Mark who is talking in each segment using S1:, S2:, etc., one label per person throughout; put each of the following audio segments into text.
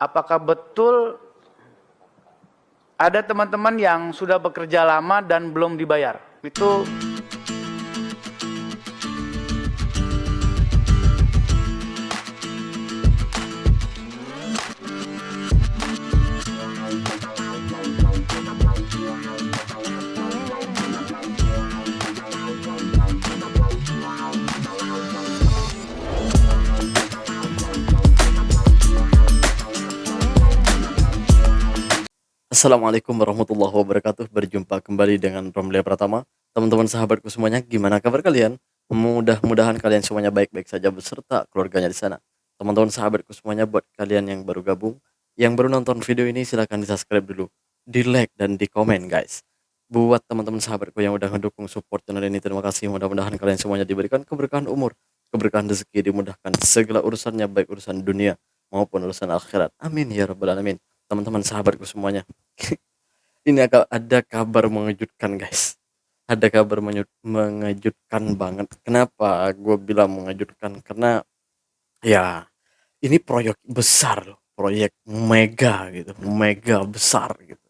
S1: apakah betul ada teman-teman yang sudah bekerja lama dan belum dibayar? Itu
S2: Assalamualaikum warahmatullahi wabarakatuh. Berjumpa kembali dengan Romlia Pratama. Teman-teman sahabatku semuanya, gimana kabar kalian? Mudah-mudahan kalian semuanya baik-baik saja beserta keluarganya di sana. Teman-teman sahabatku semuanya, buat kalian yang baru gabung, yang baru nonton video ini, silahkan di subscribe dulu, di like dan di komen guys. Buat teman-teman sahabatku yang udah ngedukung support channel ini, terima kasih. Mudah-mudahan kalian semuanya diberikan keberkahan umur, keberkahan rezeki, dimudahkan segala urusannya, baik urusan dunia maupun urusan akhirat. Amin ya rabbal alamin. Teman-teman sahabatku semuanya, ini ada kabar mengejutkan guys. Ada kabar mengejutkan banget. Kenapa gue bilang mengejutkan? Karena ya ini proyek besar loh, proyek mega gitu, mega besar gitu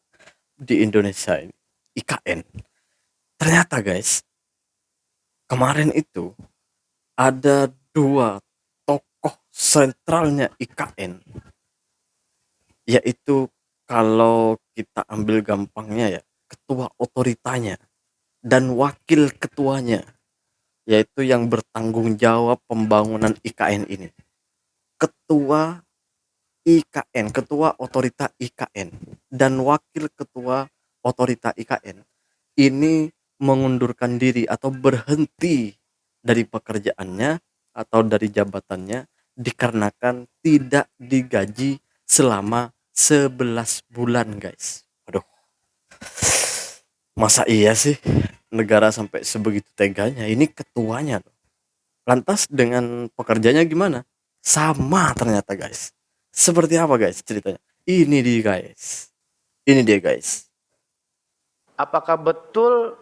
S2: di Indonesia ini, IKN. Ternyata guys, kemarin itu ada dua tokoh sentralnya IKN, yaitu kalau kita ambil gampangnya ya, ketua otoritanya dan wakil ketuanya, yaitu yang bertanggung jawab pembangunan IKN ini. Ketua IKN, ketua otorita IKN dan wakil ketua otorita IKN ini mengundurkan diri atau berhenti dari pekerjaannya atau dari jabatannya dikarenakan tidak digaji selama 11 bulan guys. Aduh, masa iya sih negara sampai sebegitu teganya? Ini ketuanya loh. Lantas dengan pekerjanya gimana? Sama ternyata guys. Seperti apa guys ceritanya? Ini dia guys.
S1: apakah betul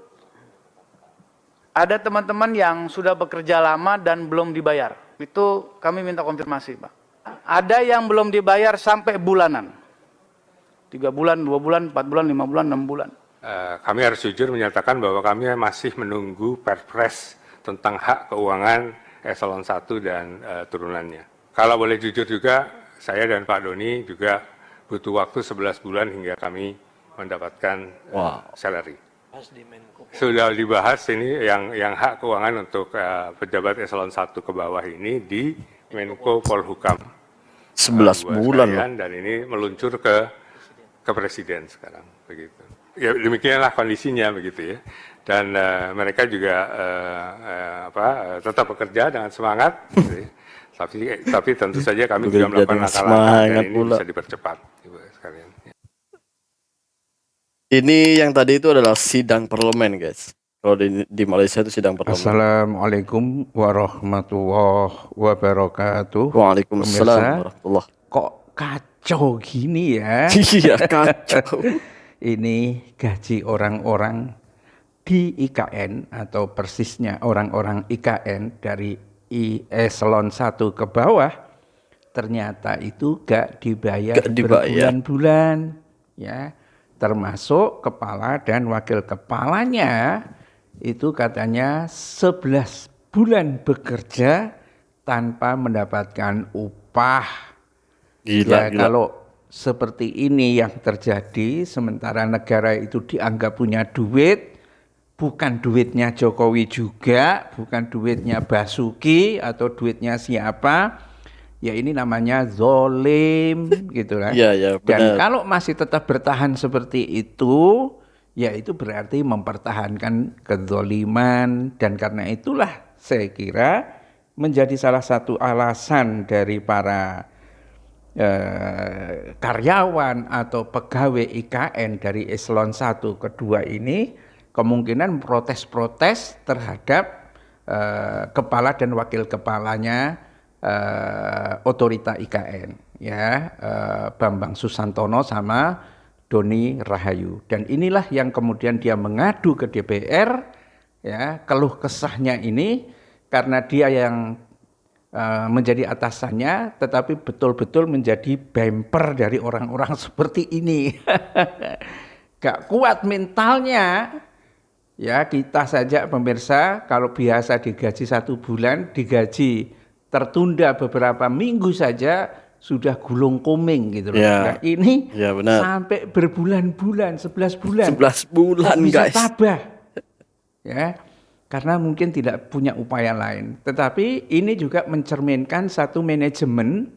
S1: ada teman-teman yang sudah bekerja lama dan belum dibayar? Itu kami minta konfirmasi, Pak. Ada yang belum dibayar sampai bulanan. 3 bulan, 2 bulan, 4 bulan, 5 bulan, 6 bulan.
S3: Kami harus jujur menyatakan bahwa kami masih menunggu Perpres tentang hak keuangan eselon 1 dan turunannya. Kalau boleh jujur juga, saya dan Pak Doni juga butuh waktu 11 bulan hingga kami mendapatkan salary. Sudah dibahas ini yang hak keuangan untuk pejabat eselon 1 ke bawah ini di Menko Polhukam.
S2: 11 bulan loh.
S3: Dan ini meluncur ke Presiden sekarang begitu. Ya demikianlah kondisinya begitu ya. Dan mereka juga tetap bekerja dengan semangat. Gitu ya. Tapi tentu saja kami juga melakukan langkah-langkah dan ini bisa dipercepat, Ibu sekalian.
S2: Ini yang tadi itu adalah sidang parlemen guys. Kalau di Malaysia itu sidang parlemen.
S4: Assalamualaikum warahmatullahi wabarakatuh.
S2: Waalaikumsalam warahmatullahi.
S4: Kok kacau gini ya?
S2: Iya kacau.
S4: Ini gaji orang-orang di IKN atau persisnya orang-orang IKN dari eselon 1 ke bawah ternyata itu gak dibayar berbulan-bulan ya, termasuk kepala dan wakil kepalanya itu katanya 11 bulan bekerja tanpa mendapatkan upah. Gila. Kalau seperti ini yang terjadi, sementara negara itu dianggap punya duit, bukan duitnya Jokowi juga, bukan duitnya Basuki atau duitnya siapa, ya ini namanya zolim gitu kan.
S2: Iya,
S4: dan kalau masih tetap bertahan seperti itu, ya itu berarti mempertahankan kezoliman, dan karena itulah saya kira menjadi salah satu alasan dari para karyawan atau pegawai IKN dari eselon 1 ke 2 ini kemungkinan protes-protes terhadap kepala dan wakil kepalanya otorita IKN ya, Bambang Susantono sama Doni Rahayu. Dan inilah yang kemudian dia mengadu ke DPR ya, keluh kesahnya ini karena dia yang menjadi atasannya, tetapi betul-betul menjadi bemper dari orang-orang seperti ini. Gak kuat mentalnya. Ya, kita saja pemirsa, kalau biasa digaji 1 bulan, digaji tertunda beberapa minggu saja sudah gulung komeng gitu loh.
S2: Ya.
S4: Nah, ini
S2: Ya, benar.
S4: sampai berbulan-bulan, 11 bulan.
S2: 11 bulan,
S4: Kok bisa
S2: guys.
S4: tabah. Ya, karena mungkin tidak punya upaya lain. Tetapi ini juga mencerminkan satu manajemen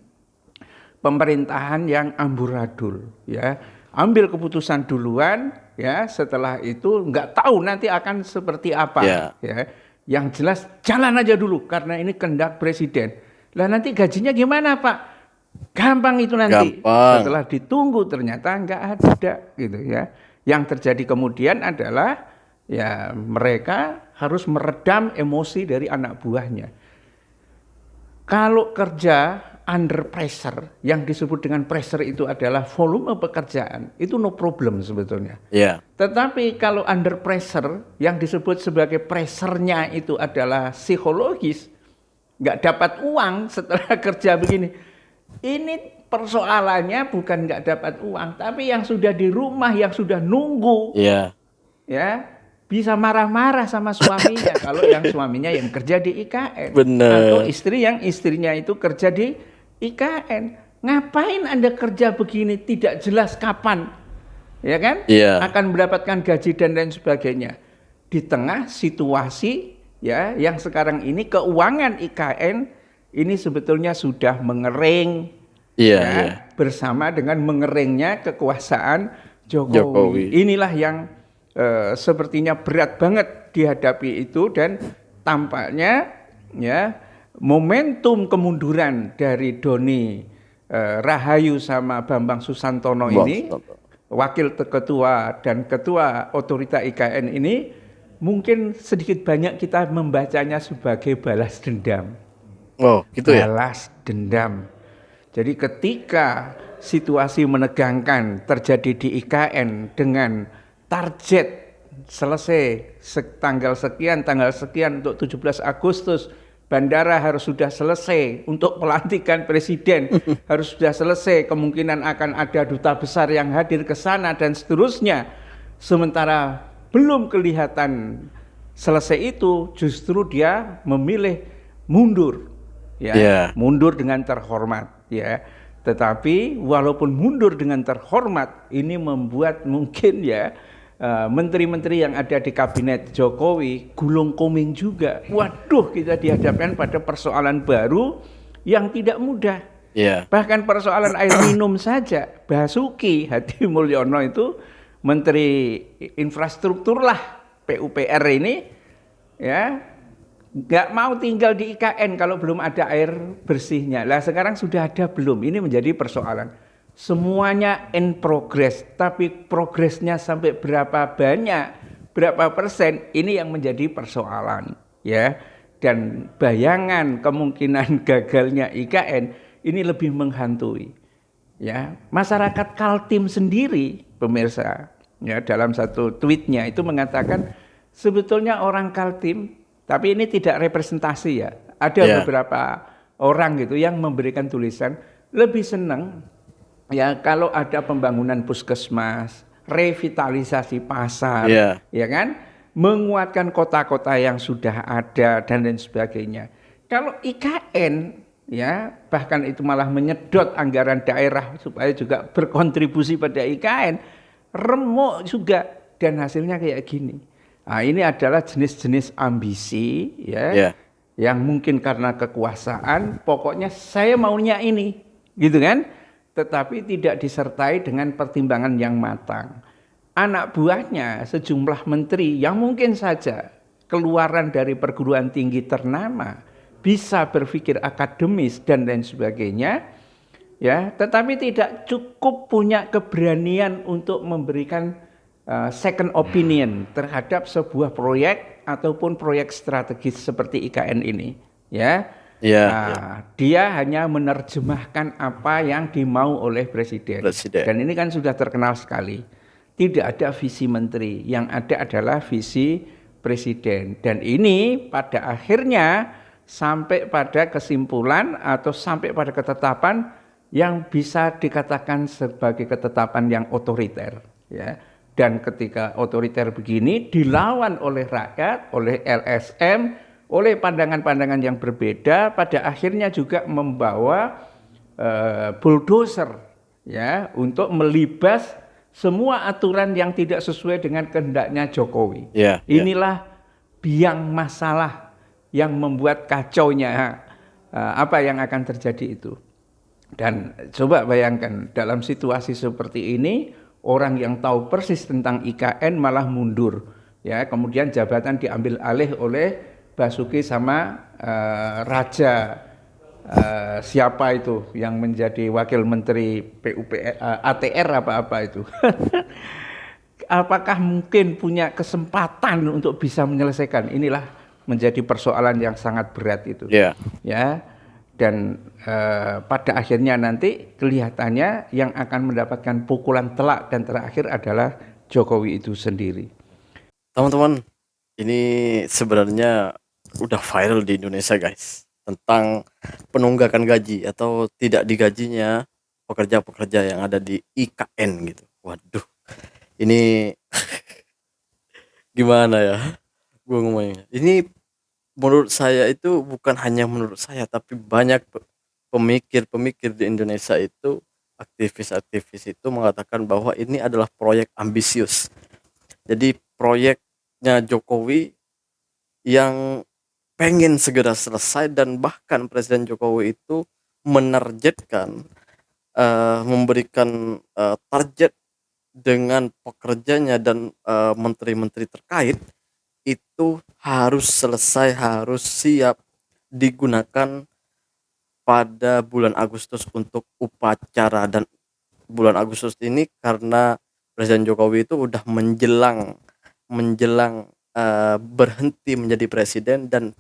S4: pemerintahan yang amburadul, ya. Ambil keputusan duluan, ya, setelah itu nggak tahu nanti akan seperti apa, ya. Yang jelas jalan aja dulu karena ini kehendak presiden. Lah nanti gajinya gimana, Pak? Gampang itu nanti.
S2: Gampang.
S4: Setelah ditunggu ternyata nggak ada, gitu ya. Yang terjadi kemudian adalah ya mereka harus meredam emosi dari anak buahnya. Kalau kerja under pressure, yang disebut dengan pressure itu adalah volume pekerjaan, itu no problem sebetulnya.
S2: Iya.
S4: Tetapi kalau under pressure, yang disebut sebagai pressure-nya itu adalah psikologis, nggak dapat uang setelah kerja begini. Ini persoalannya bukan nggak dapat uang, tapi yang sudah di rumah, yang sudah nunggu,
S2: Iya.
S4: ya bisa marah-marah sama suaminya kalau yang suaminya yang kerja di IKN,
S2: Bener.
S4: atau istri yang istrinya itu kerja di IKN. Ngapain Anda kerja begini tidak jelas kapan, ya kan?
S2: Iya.
S4: Akan mendapatkan gaji dan lain sebagainya. Di tengah situasi ya yang sekarang ini keuangan IKN ini sebetulnya sudah mengering,
S2: Iya,
S4: ya,
S2: iya.
S4: bersama dengan mengeringnya kekuasaan
S2: Jokowi.
S4: Jokowi. Inilah yang sepertinya berat banget dihadapi itu, dan tampaknya ya momentum kemunduran dari Doni Rahayu sama Bambang Susantono ini, wakil ketua dan ketua otorita IKN ini, mungkin sedikit banyak kita membacanya sebagai balas dendam.
S2: Oh, gitu ya.
S4: Balas dendam. Jadi ketika situasi menegangkan terjadi di IKN dengan target selesai tanggal sekian untuk 17 Agustus, bandara harus sudah selesai untuk pelantikan presiden, harus sudah selesai, kemungkinan akan ada duta besar yang hadir ke sana dan seterusnya. Sementara belum kelihatan selesai itu, justru dia memilih mundur. Ya, mundur dengan terhormat, ya. Tetapi walaupun mundur dengan terhormat, ini membuat mungkin ya menteri-menteri yang ada di kabinet Jokowi gulung komeng juga. Waduh, kita dihadapkan pada persoalan baru yang tidak mudah.
S2: Iya.
S4: Bahkan persoalan air minum saja, Basuki Hadi Mulyono itu menteri infrastruktur lah, PUPR ini, ya, nggak mau tinggal di IKN kalau belum ada air bersihnya. Lah sekarang sudah ada belum? Ini menjadi persoalan. Semuanya in progress, tapi progresnya sampai berapa banyak, berapa persen, ini yang menjadi persoalan, ya. Dan bayangan kemungkinan gagalnya IKN ini lebih menghantui, ya. Masyarakat Kaltim sendiri, pemirsa, ya, dalam satu tweetnya itu mengatakan sebetulnya orang Kaltim, tapi ini tidak representasi ya. Ada beberapa orang gitu yang memberikan tulisan lebih senang ya kalau ada pembangunan puskesmas, revitalisasi pasar, ya kan, menguatkan kota-kota yang sudah ada dan lain sebagainya. Kalau IKN ya bahkan itu malah menyedot anggaran daerah supaya juga berkontribusi pada IKN, remuk juga dan hasilnya kayak gini. Nah, ini adalah jenis-jenis ambisi ya, yang mungkin karena kekuasaan, pokoknya saya maunya ini, gitu kan? Tetapi tidak disertai dengan pertimbangan yang matang. Anak buahnya sejumlah menteri yang mungkin saja keluaran dari perguruan tinggi ternama, bisa berpikir akademis dan lain sebagainya, ya, tetapi tidak cukup punya keberanian untuk memberikan second opinion terhadap sebuah proyek ataupun proyek strategis seperti IKN ini, ya. Dia hanya menerjemahkan apa yang dimau oleh presiden. Dan ini kan sudah terkenal sekali. Tidak ada visi menteri, yang ada adalah visi presiden. Dan ini pada akhirnya sampai pada kesimpulan atau sampai pada ketetapan yang bisa dikatakan sebagai ketetapan yang otoriter, ya. Dan ketika otoriter begini dilawan oleh rakyat, oleh LSM, oleh pandangan-pandangan yang berbeda, pada akhirnya juga membawa bulldozer, ya, untuk melibas semua aturan yang tidak sesuai dengan kehendaknya Jokowi. Inilah biang masalah yang membuat kacaunya apa yang akan terjadi itu. Dan coba bayangkan dalam situasi seperti ini, orang yang tahu persis tentang IKN malah mundur, ya. Kemudian jabatan diambil alih oleh Basuki sama Raja siapa itu yang menjadi wakil menteri ATR apa-apa itu. Apakah mungkin punya kesempatan untuk bisa menyelesaikan? Inilah menjadi persoalan yang sangat berat itu. Ya. Dan pada akhirnya nanti kelihatannya yang akan mendapatkan pukulan telak dan terakhir adalah Jokowi itu sendiri.
S2: Teman-teman, ini sebenarnya udah viral di Indonesia guys, tentang penunggakan gaji atau tidak digajinya pekerja-pekerja yang ada di IKN gitu. Waduh, ini gimana ya gue ngomongnya, ini menurut saya itu bukan hanya menurut saya, tapi banyak pemikir-pemikir di Indonesia itu, aktivis-aktivis itu mengatakan bahwa ini adalah proyek ambisius. Jadi proyeknya Jokowi yang pengen segera selesai, dan bahkan Presiden Jokowi itu menargetkan memberikan target dengan pekerjanya dan menteri-menteri terkait itu harus selesai, harus siap digunakan pada bulan Agustus untuk upacara. Dan bulan Agustus ini karena Presiden Jokowi itu udah menjelang berhenti menjadi presiden, dan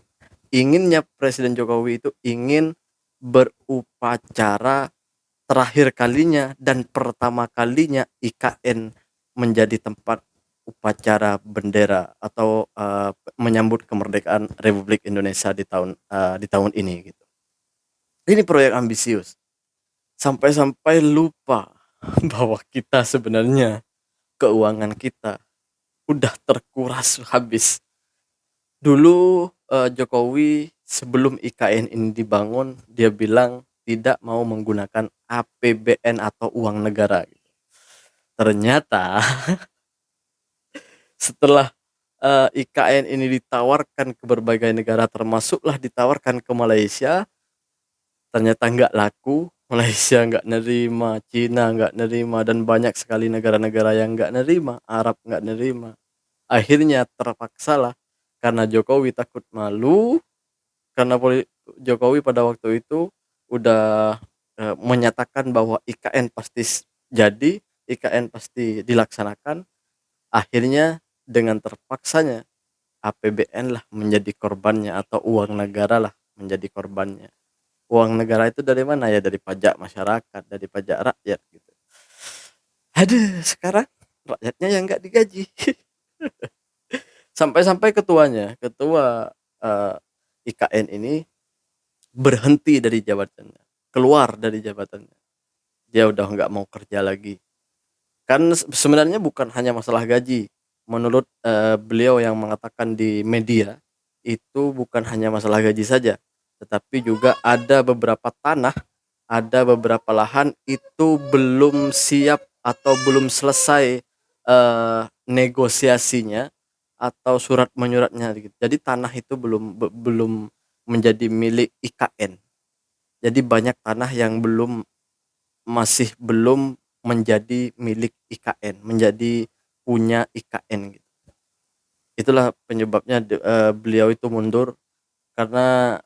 S2: inginnya Presiden Jokowi itu ingin berupacara terakhir kalinya dan pertama kalinya IKN menjadi tempat upacara bendera atau menyambut kemerdekaan Republik Indonesia di tahun ini gitu. Ini proyek ambisius. Sampai-sampai lupa bahwa kita sebenarnya keuangan kita udah terkuras habis. Dulu Jokowi sebelum IKN ini dibangun, dia bilang tidak mau menggunakan APBN atau uang negara. Ternyata setelah IKN ini ditawarkan ke berbagai negara, termasuklah ditawarkan ke Malaysia, ternyata nggak laku. Malaysia nggak nerima, Cina nggak nerima, dan banyak sekali negara-negara yang nggak nerima, Arab nggak nerima. Akhirnya terpaksalah, karena Jokowi takut malu, karena Jokowi pada waktu itu udah menyatakan bahwa IKN pasti jadi, IKN pasti dilaksanakan. Akhirnya dengan terpaksanya APBN lah menjadi korbannya, atau uang negara lah menjadi korbannya. Uang negara itu dari mana ya? Dari pajak masyarakat, dari pajak rakyat gitu. Aduh, sekarang rakyatnya yang nggak digaji. Sampai-sampai ketua IKN ini berhenti dari jabatannya, keluar dari jabatannya. Dia udah nggak mau kerja lagi. Kan sebenarnya bukan hanya masalah gaji. Menurut beliau yang mengatakan di media, itu bukan hanya masalah gaji saja, tetapi juga ada beberapa tanah, ada beberapa lahan itu belum siap atau belum selesai negosiasinya atau surat menyuratnya gitu. Jadi tanah itu belum menjadi milik IKN. Jadi banyak tanah yang masih belum menjadi milik IKN, menjadi punya IKN gitu. Itulah penyebabnya beliau itu mundur, karena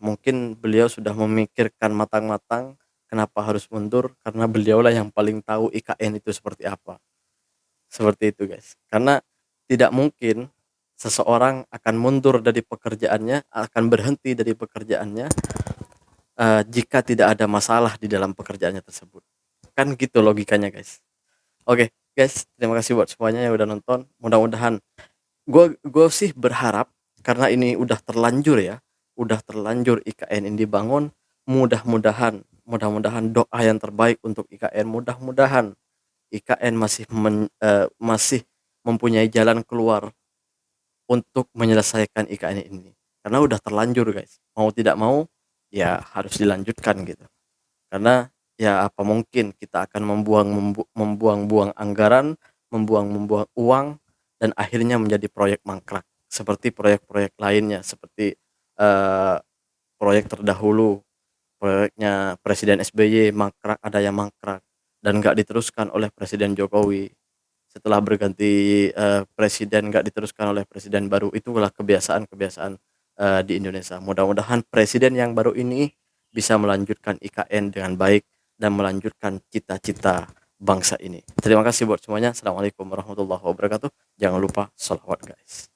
S2: mungkin beliau sudah memikirkan matang-matang kenapa harus mundur, karena beliaulah yang paling tahu IKN itu seperti apa. Seperti itu guys. Karena tidak mungkin seseorang akan mundur dari pekerjaannya, akan berhenti dari pekerjaannya jika tidak ada masalah di dalam pekerjaannya tersebut. Kan gitu logikanya guys. Oke guys, terima kasih buat semuanya yang udah nonton. Mudah-mudahan gue sih berharap, karena ini udah terlanjur ya, udah terlanjur IKN ini dibangun, mudah-mudahan doa yang terbaik untuk IKN, mudah-mudahan IKN masih mempunyai jalan keluar untuk menyelesaikan IKN ini. Karena udah terlanjur guys, mau tidak mau ya harus dilanjutkan gitu. Karena ya apa mungkin kita akan membuang-buang anggaran, membuang uang, dan akhirnya menjadi proyek mangkrak seperti proyek-proyek lainnya, seperti eh, proyek terdahulu, proyeknya Presiden SBY mangkrak, ada yang mangkrak dan nggak diteruskan oleh Presiden Jokowi. Setelah berganti presiden nggak diteruskan oleh presiden baru. Itulah kebiasaan-kebiasaan di Indonesia. Mudah-mudahan presiden yang baru ini bisa melanjutkan IKN dengan baik dan melanjutkan cita-cita bangsa ini. Terima kasih buat semuanya. Assalamualaikum warahmatullahi wabarakatuh. Jangan lupa sholawat guys.